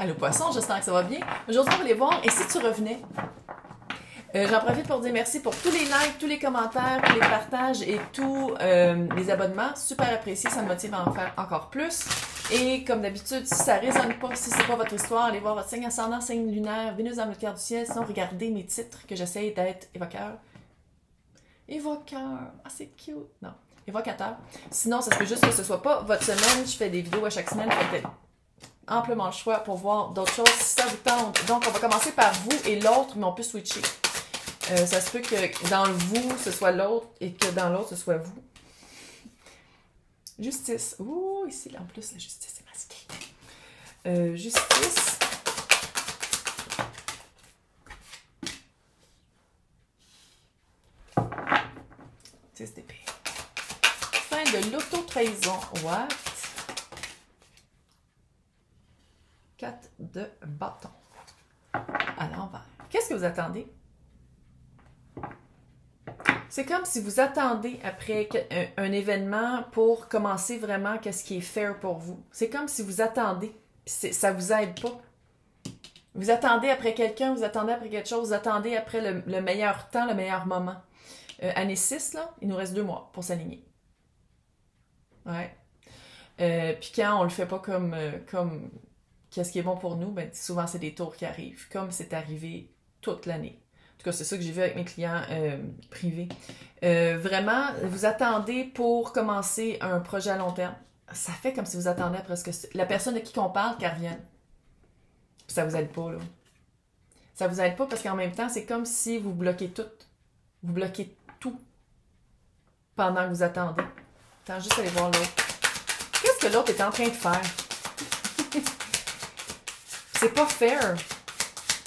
Allô poisson, j'espère que ça va bien. Aujourd'hui, on va aller voir. Et si tu revenais? J'en profite pour dire merci pour tous les likes, tous les commentaires, tous les partages et tous les abonnements. Super apprécié, ça me motive à en faire encore plus. Et comme d'habitude, si ça résonne pas, si c'est pas votre histoire, allez voir votre signe ascendant, signe lunaire, Vénus dans votre carte du ciel. Sinon, regardez mes titres que j'essaye d'être évoqueur. Évoqueur. Ah, c'est cute. Non. Évocateur. Sinon, ça se peut juste que ce soit pas votre semaine. Je fais des vidéos à chaque semaine. Fait que amplement le choix pour voir d'autres choses si ça vous tente. Donc, on va commencer par vous et l'autre, mais on peut switcher. Ça se peut que dans le vous, ce soit l'autre et que dans l'autre, ce soit vous. Justice. Ouh, ici, là, en plus, la justice est masquée. Justice. Justice d'épée. Fin de l'auto-trahison. What? 4 de bâton. À l'envers. Qu'est-ce que vous attendez? C'est comme si vous attendez après un événement pour commencer vraiment qu'est-ce qui est fair pour vous. C'est comme si vous attendez, ça vous aide pas. Vous attendez après quelqu'un, vous attendez après quelque chose, vous attendez après le meilleur temps, le meilleur moment. Année 6, là, il nous reste 2 mois pour s'aligner. Ouais. Puis quand on le fait pas comme qu'est-ce qui est bon pour nous, ben souvent c'est des tours qui arrivent, comme c'est arrivé toute l'année. En tout cas, c'est ça que j'ai vu avec mes clients privés. Vraiment, vous attendez pour commencer un projet à long terme. Ça fait comme si vous attendez après ce que la personne de qui on parle qu'elle revienne. Puis ça vous aide pas, là. Ça vous aide pas parce qu'en même temps, c'est comme si vous bloquez tout. Vous bloquez tout pendant que vous attendez. Attends, juste aller voir l'autre. Qu'est-ce que l'autre est en train de faire? C'est pas fair.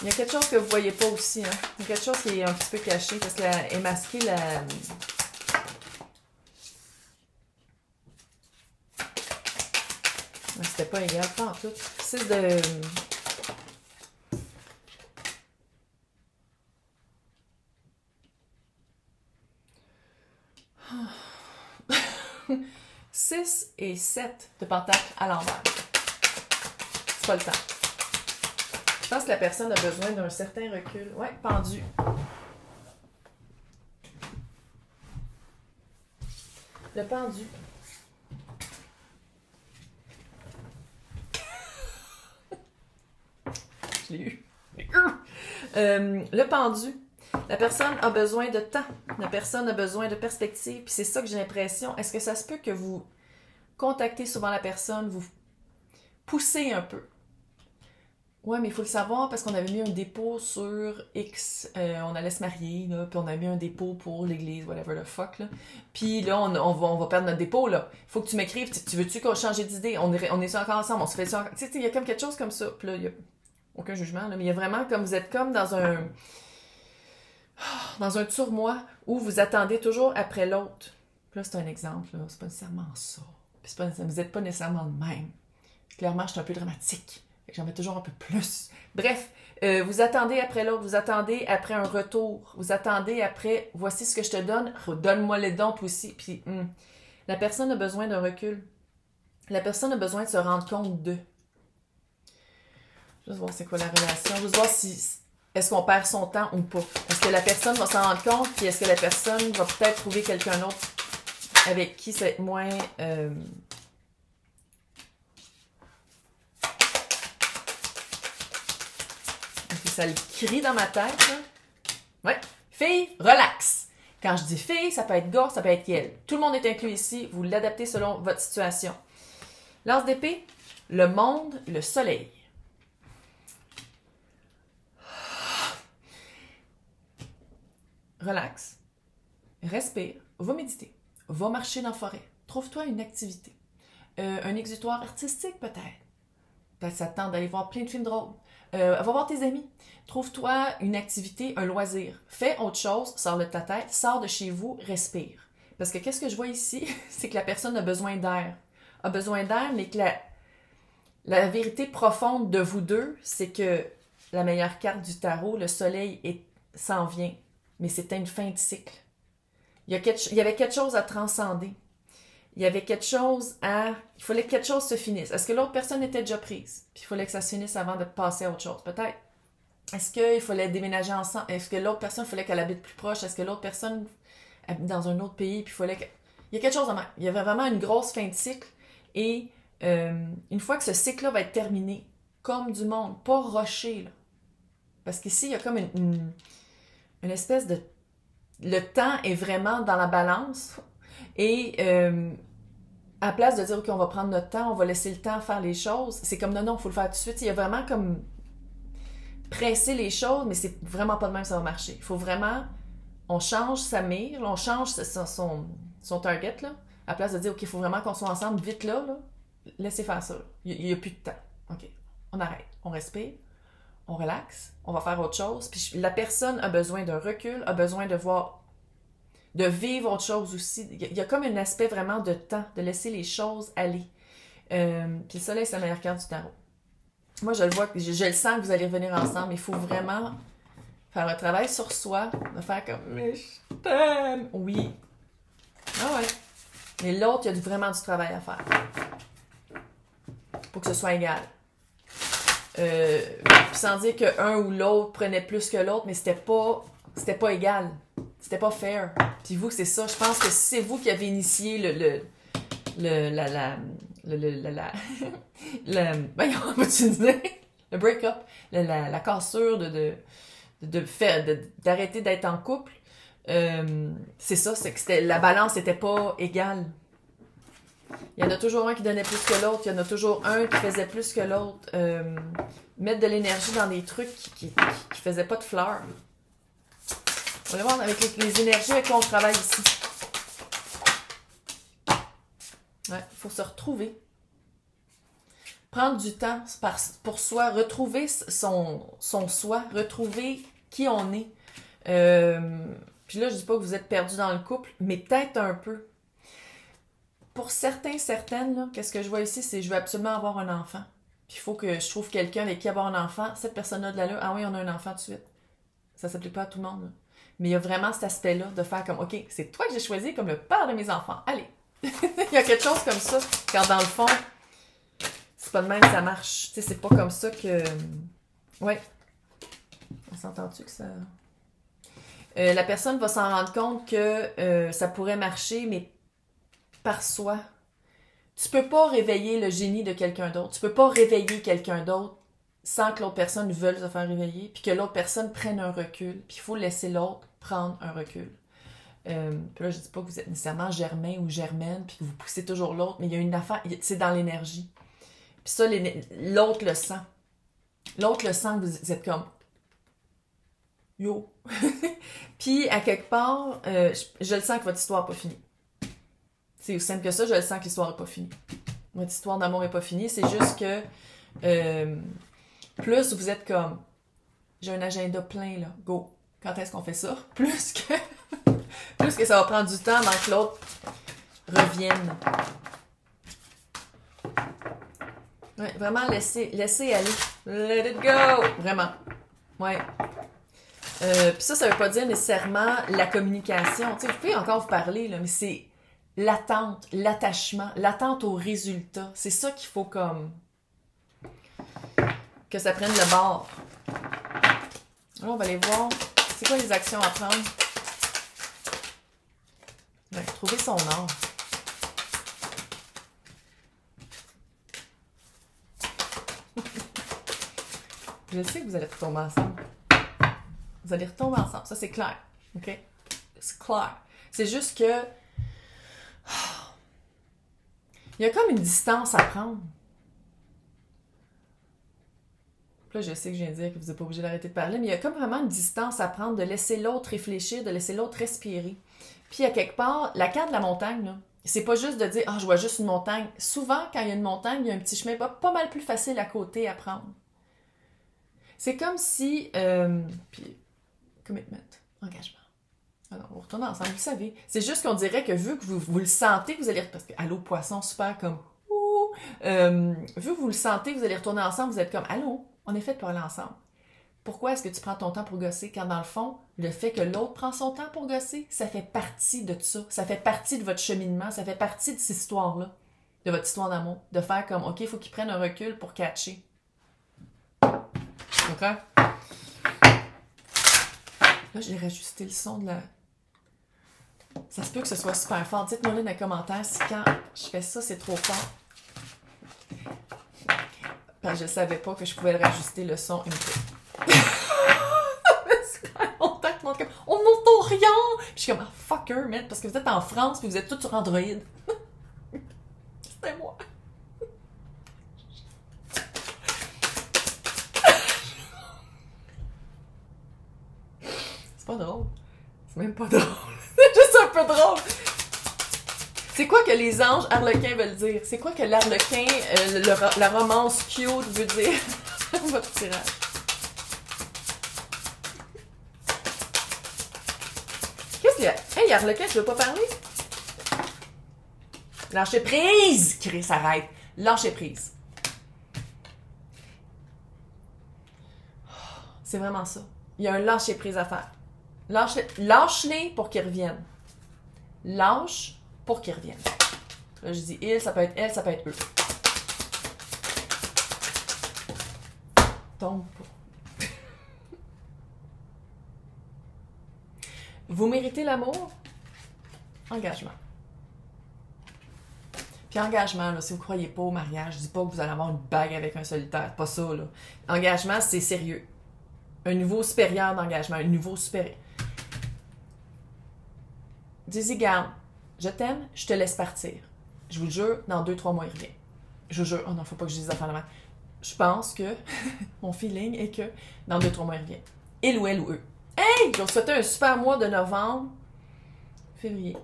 Il y a quelque chose que vous voyez pas aussi. Hein? Il y a quelque chose qui est un petit peu caché parce qu'elle est masquée la... C'était pas égal, pas en tout. 6 de... Six et 7 de pentacle à l'envers. C'est pas le temps. Je pense que la personne a besoin d'un certain recul. Ouais, pendu. Le pendu. Je l'ai eu. Le pendu. La personne a besoin de temps. La personne a besoin de perspective. Puis c'est ça que j'ai l'impression. Est-ce que ça se peut que vous contactez souvent la personne, vous poussez un peu? Ouais, mais il faut le savoir parce qu'on avait mis un dépôt sur X. On allait se marier, là, puis on a mis un dépôt pour l'église, whatever the fuck, là. Puis là, on va perdre notre dépôt, là. Il faut que tu m'écrives, tu veux-tu qu'on change d'idée? On est encore ensemble, on se fait ça. Tu sais, il y a comme quelque chose comme ça. Puis là, il y a aucun jugement, là, mais il y a vraiment comme vous êtes comme dans un tournois où vous attendez toujours après l'autre. Puis là, c'est un exemple, là. C'est pas nécessairement ça. Puis vous n'êtes pas nécessairement le même. Clairement, je suis un peu dramatique. J'en mets toujours un peu plus. Bref, vous attendez après l'autre, vous attendez après un retour, vous attendez après, voici ce que je te donne, donne-moi les dons toi aussi. Puis, la personne a besoin d'un recul. La personne a besoin de se rendre compte de. Juste voir c'est quoi la relation, juste voir si, est-ce qu'on perd son temps ou pas. Est-ce que la personne va s'en rendre compte, puis est-ce que la personne va peut-être trouver quelqu'un d'autre avec qui c'est moins... Ça le crie dans ma tête, là. Ouais. Fille, relax. Quand je dis fille, ça peut être gars, ça peut être elle. Tout le monde est inclus ici. Vous l'adaptez selon votre situation. Lance d'épée, le monde, le soleil. Relax. Respire. Va méditer. Va marcher dans la forêt. Trouve-toi une activité. Un exutoire artistique, peut-être. Peut-être ça te tente d'aller voir plein de films drôles. Va voir tes amis. Trouve-toi une activité, un loisir. Fais autre chose, sors de ta tête, sors de chez vous, respire. Parce que qu'est-ce que je vois ici? C'est que la personne a besoin d'air. A besoin d'air, mais que la vérité profonde de vous deux, c'est que la meilleure carte du tarot, le soleil s'en vient. Mais c'était une fin de cycle. Il y avait quelque chose à transcender. il y avait quelque chose à... Il fallait que quelque chose se finisse. Est-ce que l'autre personne était déjà prise? Puis il fallait que ça se finisse avant de passer à autre chose? Peut-être. Est-ce qu'il fallait déménager ensemble? Est-ce que l'autre personne, il fallait qu'elle habite plus proche? Est-ce que l'autre personne habite dans un autre pays? Puis il fallait que... Il y a quelque chose en main. Il y avait vraiment une grosse fin de cycle. Et une fois que ce cycle-là va être terminé, comme du monde, pas rushé, là. Parce qu'ici, il y a comme une espèce de... Le temps est vraiment dans la balance. Et à la place de dire, OK, on va prendre notre temps, on va laisser le temps faire les choses, c'est comme, non, il faut le faire tout de suite. Il y a vraiment comme presser les choses, mais c'est vraiment pas de même que ça va marcher. Il faut vraiment... On change sa mire, on change son target, là. À la place de dire, OK, il faut vraiment qu'on soit ensemble vite là. Laissez faire ça. Il n'y a plus de temps. OK, on arrête. On respire. On relaxe. On va faire autre chose. Puis la personne a besoin d'un recul, a besoin de voir, de vivre autre chose aussi. Il y a comme un aspect vraiment de temps, de laisser les choses aller. Puis le soleil, c'est la meilleure carte du tarot. Moi, je le vois, je le sens que vous allez revenir ensemble. Il faut vraiment faire un travail sur soi, de faire comme « Mais je t'aime! » Oui. Ah ouais. Mais l'autre, il y a vraiment du travail à faire. Pour que ce soit égal. Sans dire qu'un ou l'autre prenait plus que l'autre, mais c'était pas égal. C'était pas fair. Puis vous, c'est ça. Je pense que c'est vous qui avez initié voyons, vas-tu dire? Le break-up, la cassure d'arrêter d'être en couple. C'est ça, c'est que la balance n'était pas égale. Il y en a toujours un qui donnait plus que l'autre, il y en a toujours un qui faisait plus que l'autre. Mettre de l'énergie dans des trucs qui faisaient pas de fleurs. On va voir avec les énergies avec quoi on travaille ici. Ouais, il faut se retrouver. Prendre du temps pour soi, retrouver son soi, retrouver qui on est. Puis là, je dis pas que vous êtes perdu dans le couple, mais peut-être un peu. Pour certaines, là, qu'est-ce que je vois ici, c'est que je veux absolument avoir un enfant. Puis il faut que je trouve quelqu'un avec qui avoir un enfant. Cette personne-là de là, ah oui, on a un enfant tout de suite. Ça s'applique pas à tout le monde, là. Mais il y a vraiment cet aspect-là de faire comme, OK, c'est toi que j'ai choisi comme le père de mes enfants. Allez! Il y a quelque chose comme ça, quand dans le fond, c'est pas de même que ça marche. Tu sais, c'est pas comme ça que... Ouais. On s'entend-tu que ça... la personne va s'en rendre compte que ça pourrait marcher, mais par soi. Tu peux pas réveiller le génie de quelqu'un d'autre. Tu peux pas réveiller quelqu'un d'autre sans que l'autre personne veuille se faire réveiller, puis que l'autre personne prenne un recul. Puis il faut laisser l'autre prendre un recul. Puis là, je dis pas que vous êtes nécessairement Germain ou Germaine, puis que vous poussez toujours l'autre, mais il y a une affaire, c'est dans l'énergie. Puis ça, l'autre le sent. L'autre le sent que vous êtes comme yo. Puis à quelque part, je le sens que votre histoire n'est pas finie. C'est aussi simple que ça, je le sens que l'histoire n'est pas finie. Votre histoire d'amour n'est pas finie, c'est juste que plus vous êtes comme j'ai un agenda plein là, go. Quand est-ce qu'on fait ça? Plus que ça va prendre du temps avant que l'autre revienne. Ouais, vraiment laisser aller. Let it go! Vraiment. Ouais. Puis ça veut pas dire nécessairement la communication. Tu sais, vous pouvez encore vous parler, là, mais c'est l'attente, l'attachement, l'attente au résultat. C'est ça qu'il faut comme... que ça prenne le bord. Alors, on va aller voir. C'est quoi les actions à prendre? Ouais, trouver son art. Je sais que vous allez retomber ensemble. Vous allez retomber ensemble. Ça, c'est clair. OK? C'est clair. C'est juste que... il y a comme une distance à prendre. Là, je sais que je viens de dire que vous n'êtes pas obligé d'arrêter de parler, mais il y a comme vraiment une distance à prendre, de laisser l'autre réfléchir, de laisser l'autre respirer. Puis, à quelque part, la carte de la montagne, là, c'est pas juste de dire « Ah, je vois juste une montagne ». Souvent, quand il y a une montagne, il y a un petit chemin pas mal plus facile à côté à prendre. C'est comme si... puis, commitment, engagement. Alors, on retourne ensemble, vous savez. C'est juste qu'on dirait que vu que vous le sentez, vous allez... Parce que, allô, poisson, super comme... vu que vous le sentez, vous allez retourner ensemble, vous êtes comme « Allô, on est fait pour aller ensemble ». Pourquoi est-ce que tu prends ton temps pour gosser quand, dans le fond, le fait que l'autre prend son temps pour gosser, ça fait partie de tout ça. Ça fait partie de votre cheminement, ça fait partie de cette histoire-là, de votre histoire d'amour. De faire comme, OK, il faut qu'il prenne un recul pour catcher. OK? Là, j'ai rajusté le son de la... Ça se peut que ce soit super fort. Dites-moi là dans les commentaires si quand je fais ça, c'est trop fort. Parce que je ne savais pas que je pouvais rajuster le son une fois. On n'entend rien! Puis je suis comme, ah, fucker, man, parce que vous êtes en France puis vous êtes tous sur Android. C'était moi. C'est pas drôle. C'est même pas drôle. C'est juste un peu drôle. C'est quoi que les anges harlequins veulent dire? C'est quoi que l'arlequin, la romance cute veut dire? Votre tirage. Qu'est-ce qu'il y a? Hey, harlequin, tu veux pas parler? Lâchez prise! Chris, arrête. Lâchez prise. C'est vraiment ça. Il y a un lâcher prise à faire. Lâche-les pour qu'ils reviennent. Lâche pour qu'ils reviennent. Là, je dis il, ça peut être elle, ça peut être eux. Tombe pas. Vous méritez l'amour? Engagement. Puis engagement, là, si vous ne croyez pas au mariage, je dis pas que vous allez avoir une bague avec un solitaire. Pas ça, là. Engagement, c'est sérieux. Un niveau supérieur d'engagement. Un niveau supérieur. Dis-y, garde. Je t'aime, je te laisse partir. Je vous le jure, dans 2-3 mois, il revient. Je vous jure, oh non, faut pas que je dise affaires de même. Je pense que mon feeling est que dans 2-3 mois, il revient. Il ou elle ou eux. Hey! Je vous souhaite un super mois de novembre, février.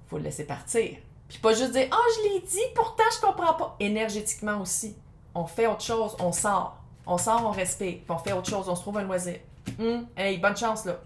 Faut le laisser partir. Puis pas juste dire, oh, je l'ai dit, pourtant je comprends pas. Énergétiquement aussi. On fait autre chose, on sort. On sort, on respire. Puis on fait autre chose, on se trouve un loisir. Hey, bonne chance là.